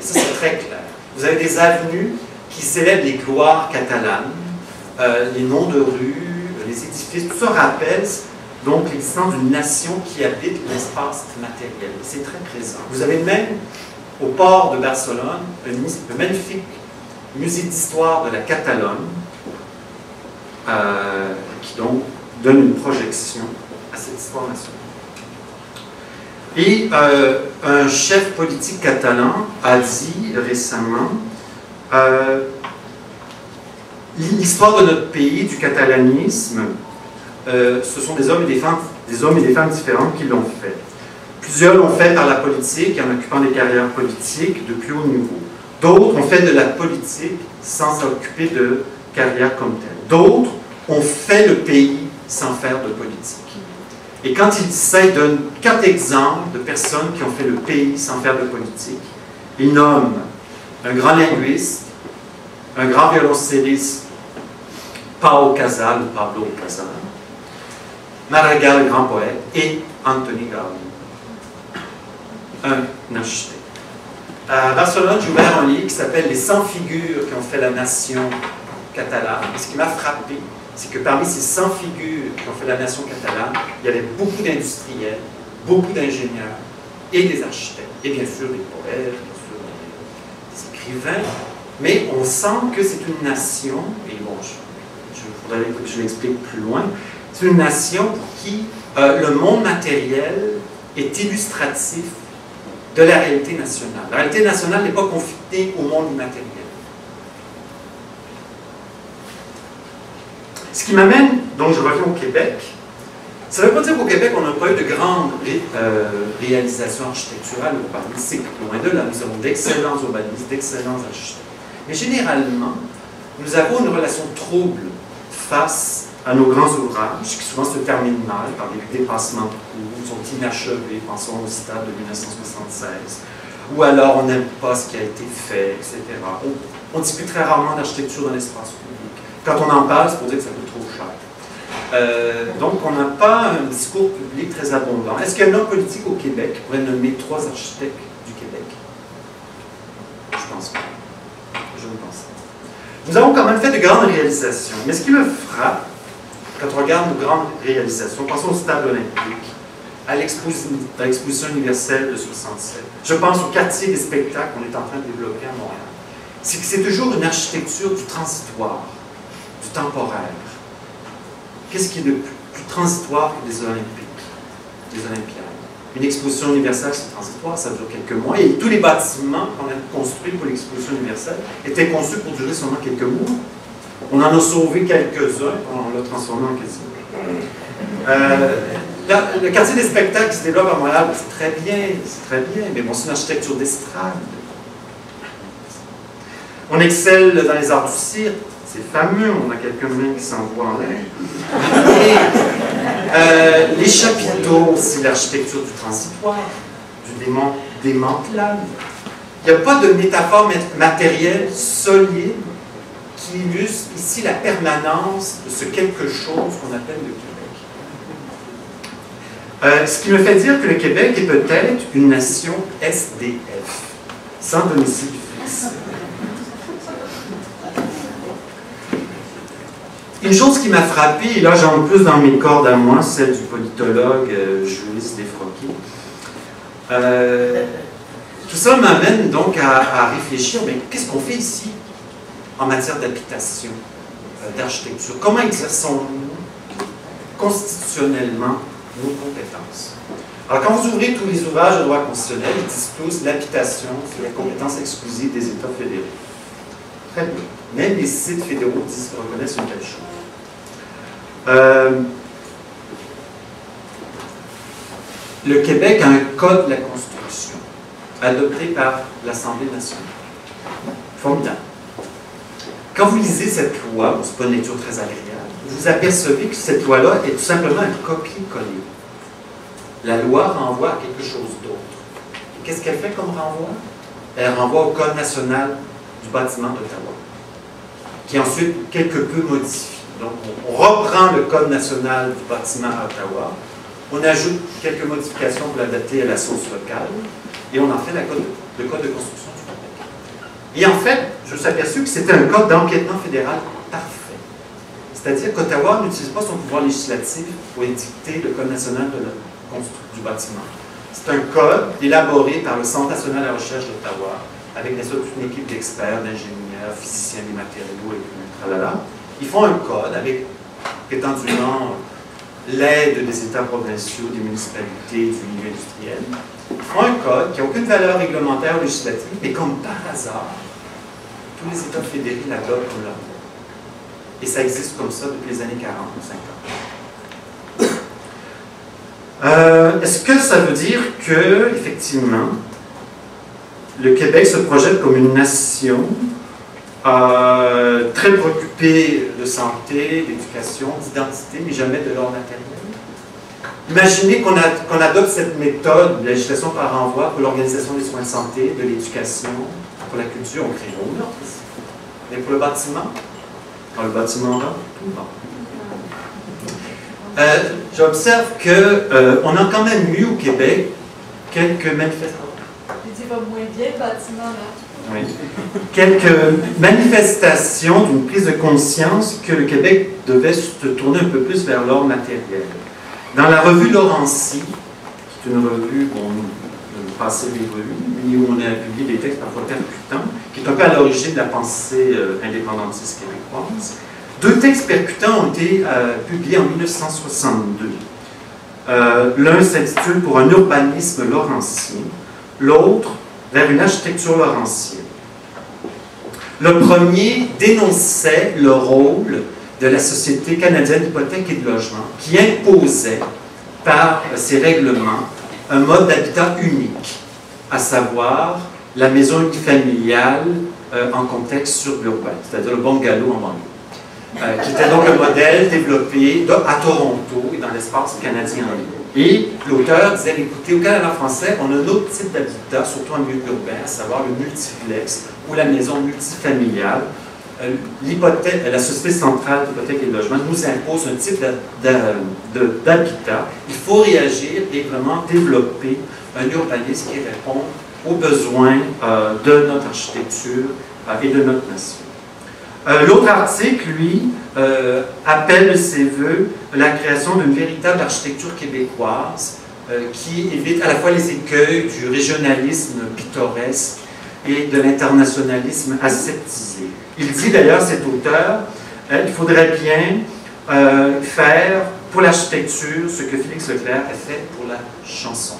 Et ça, c'est très clair. Vous avez des avenues qui célèbrent les gloires catalanes, les noms de rues, les édifices, tout ça rappelle donc l'existence d'une nation qui habite l'espace matériel. C'est très présent. Vous avez même, au port de Barcelone, un magnifique musée d'histoire de la Catalogne, qui donc donne une projection à cette histoire nationale. Et un chef politique catalan a dit récemment l'histoire de notre pays, du catalanisme, ce sont des hommes et des femmes différents qui l'ont fait. Plusieurs l'ont fait par la politique, en occupant des carrières politiques de plus haut niveau. D'autres ont fait de la politique sans s'occuper de carrière comme telle. D'autres ont fait le pays sans faire de politique. Et quand il dit ça, il donne 4 exemples de personnes qui ont fait le pays sans faire de politique. Il nomme un grand linguiste, un grand violoncelliste, Pau Casal ou Pablo Casal, Maragall, le grand poète, et Antoni Gaudí, un architecte. À Barcelone, j'ai ouvert un livre qui s'appelle « Les 100 figures qui ont fait la nation catalane ». Et ce qui m'a frappé, c'est que parmi ces 100 figures qui ont fait la nation catalane, il y avait beaucoup d'industriels, beaucoup d'ingénieurs et des architectes. Et bien sûr des poètes, bien sûr des écrivains. Mais on sent que c'est une nation, et bon, je voudrais que je l'explique plus loin, c'est une nation pour qui le monde matériel est illustratif de la réalité nationale. La réalité nationale n'est pas confinée au monde immatériel. Ce qui m'amène, donc je reviens au Québec. Ça ne veut pas dire qu'au Québec, on n'a pas eu de grandes réalisations architecturales ou urbanistiques. Loin de là, nous avons d'excellents urbanistes, d'excellents architectes. Mais généralement, nous avons une relation trouble face à nos grands ouvrages, qui souvent se terminent mal par des dépassements de cours, sont inachevés, pensons au stade de 1976, ou alors on n'aime pas ce qui a été fait, etc. On discute très rarement d'architecture dans l'espace public. Quand on en parle, c'est pour dire que ça coûte trop cher. Donc on n'a pas un discours public très abondant. Est-ce qu'un homme politique au Québec pourrait nommer 3 architectes du Québec? Je pense pas. Je ne pense pas. Nous avons quand même fait de grandes réalisations, mais ce qui me frappe, quand on regarde nos grandes réalisations, pensons au Stade olympique, à l'exposition universelle de 67. Je pense au quartier des spectacles qu'on est en train de développer à Montréal. C'est que c'est toujours une architecture du transitoire, du temporaire. Qu'est-ce qui est de plus transitoire que des Olympiques, des Olympiades? Une exposition universelle, c'est transitoire, ça dure quelques mois, et tous les bâtiments qu'on a construits pour l'exposition universelle étaient conçus pour durer seulement quelques mois. On en a sauvé quelques-uns, on l'a transformé en casino. Le quartier des spectacles qui se développe à Montréal, c'est très bien, mais bon, c'est une architecture d'estrade. On excelle dans les arts du cirque, c'est fameux, on a quelques mains qui s'envoient en l'air. Et les chapiteaux, c'est l'architecture du transitoire, du démantelable. Il n'y a pas de métaphore matérielle solide qui illustre ici la permanence de ce quelque chose qu'on appelle le Québec. Ce qui me fait dire que le Québec est peut-être une nation SDF, sans domicile fixe. Une chose qui m'a frappé, et là j'en plus dans mes cordes à moi, celle du politologue Julius Desfroquet, tout ça m'amène donc à réfléchir, mais qu'est-ce qu'on fait ici en matière d'habitation, d'architecture? Comment exerçons-nous constitutionnellement nos compétences? Alors quand vous ouvrez tous les ouvrages de droit constitutionnel, ils disent tous l'habitation, c'est la compétence exclusive des États fédéraux. Très bien. Même les sites fédéraux reconnaissent une telle chose. Le Québec a un code de la construction adopté par l'Assemblée nationale. Formidable. Quand vous lisez cette loi, ce n'est pas une lecture très agréable, vous apercevez que cette loi-là est tout simplement un copier-coller. La loi renvoie à quelque chose d'autre. Et qu'est-ce qu'elle fait comme renvoi? Elle renvoie au Code national du bâtiment d'Ottawa, qui est ensuite quelque peu modifié. Donc, on reprend le Code national du bâtiment à Ottawa, on ajoute quelques modifications pour l'adapter à la source locale, et on en fait le Code de construction du Québec. Et en fait, je me suis aperçu que c'était un cas d'empiètement fédéral parfait. C'est-à-dire qu'Ottawa n'utilise pas son pouvoir législatif pour édicter le Code national du bâtiment. C'est un code élaboré par le Centre national de la recherche d'Ottawa, avec bien sûr toute une équipe d'experts, d'ingénieurs, physiciens des matériaux et tout, tralala. Ils font un code avec prétendument l'aide des États provinciaux, des municipalités, du milieu industriel. Ils font un code qui n'a aucune valeur réglementaire ou législative, mais comme par hasard, tous les États fédérés l'adoptent comme leur loi. Et ça existe comme ça depuis les années 40 ou 50. Est-ce que ça veut dire que, effectivement, le Québec se projette comme une nation très préoccupée de santé, d'éducation, d'identité, mais jamais de l'ordre matériel? Imaginez qu'on adopte cette méthode de législation par renvoi pour l'organisation des soins de santé, de l'éducation, pour la culture, on crée nos normes. Mais pour le bâtiment, dans le bâtiment là, tout va. J'observe qu'on a quand même eu au Québec quelques manifestations. Il va moins bien le bâtiment là. Oui. Quelques manifestations d'une prise de conscience que le Québec devait se tourner un peu plus vers l'ordre matériel. Dans la revue Laurency, qui est une revue, bon, de passer les revues, mais où on a publié des textes parfois percutants, qui est un peu à l'origine de la pensée indépendantiste québécoise. 2 textes percutants ont été publiés en 1962. L'un s'intitule « Pour un urbanisme laurentien », l'autre « Vers une architecture laurentienne ». Le premier dénonçait le rôle de la Société canadienne d'hypothèque et de logement, qui imposait par ses règlements un mode d'habitat unique, à savoir la maison unifamiliale en contexte suburbain, c'est-à-dire le bungalow en banlieue, qui était donc un modèle développé à Toronto et dans l'espace canadien en ligne. Et l'auteur disait, écoutez, au Canada français, on a un autre type d'habitat, surtout en milieu urbain, à savoir le multiplex ou la maison multifamiliale. La Société centrale d'hypothèque et de logement nous impose un type d'habitat. Il faut réagir et vraiment développer un urbanisme qui répond aux besoins de notre architecture et de notre nation. L'autre article, lui, appelle de ses voeux la création d'une véritable architecture québécoise qui évite à la fois les écueils du régionalisme pittoresque et de l'internationalisme aseptisé. Il dit d'ailleurs, cet auteur, il faudrait bien faire pour l'architecture ce que Félix Leclerc a fait pour la chanson.